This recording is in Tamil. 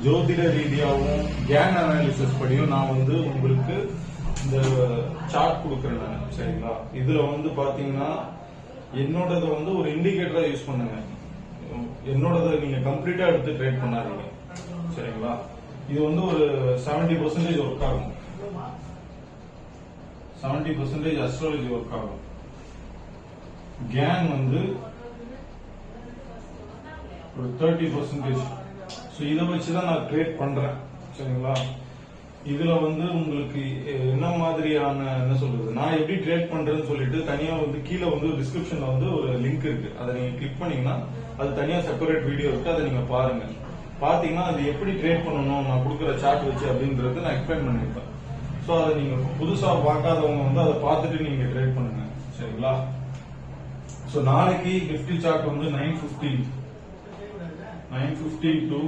ஜோதிட ரீதியாகவும் கேன் அனாலிசிஸ் படியும் நான் வந்து உங்களுக்கு இந்த சார்ட் கொடுக்குறேன் நான். சரிங்களா? இதுல வந்து பாத்தீங்கன்னா என்னோடத வந்து ஒரு இண்டிகேட்டரா யூஸ் பண்ணுங்க. என்னோடத நீங்க கம்ப்ளீட்டா எடுத்து ட்ரேட் பண்ணாதீங்க. சரிங்களா? இது வந்து ஒரு 70% ஒர்க் ஆகும். 70% அஸ்ட்ராலஜி ஒர்க் ஆகும். கேன் வந்து ஒரு 30%. ஸோ இதை வச்சுதான் நான் ட்ரேட் பண்றேன். சரிங்களா? இதுல வந்து உங்களுக்கு என்ன மாதிரியான என்ன சொல்றது, நான் எப்படி ட்ரேட் பண்றேன்னு சொல்லிட்டு தனியா வந்து கீழே வந்து டிஸ்கிரிப்ஷன்ல வந்து ஒரு லிங்க் இருக்கு. அதை நீங்க கிளிக் பண்ணீங்கன்னா அது தனியா செப்பரேட் வீடியோ இருக்கு. அதை நீங்க பாருங்க. பாத்தீங்கன்னா அது எப்படி ட்ரேட் பண்ணணும் நான் கொடுக்குற சார்ட் வச்சு அப்படின்றது நான் எக்ஸ்பிளைன் பண்ணிருப்பேன். ஸோ அதை நீங்க புதுசா பார்க்காதவங்க வந்து அதை பார்த்துட்டு நீங்க ட்ரேட் பண்ணுங்க. சரிங்களா? ஸோ நாளைக்கு நிஃப்டி சார்ட் வந்து 9:15 to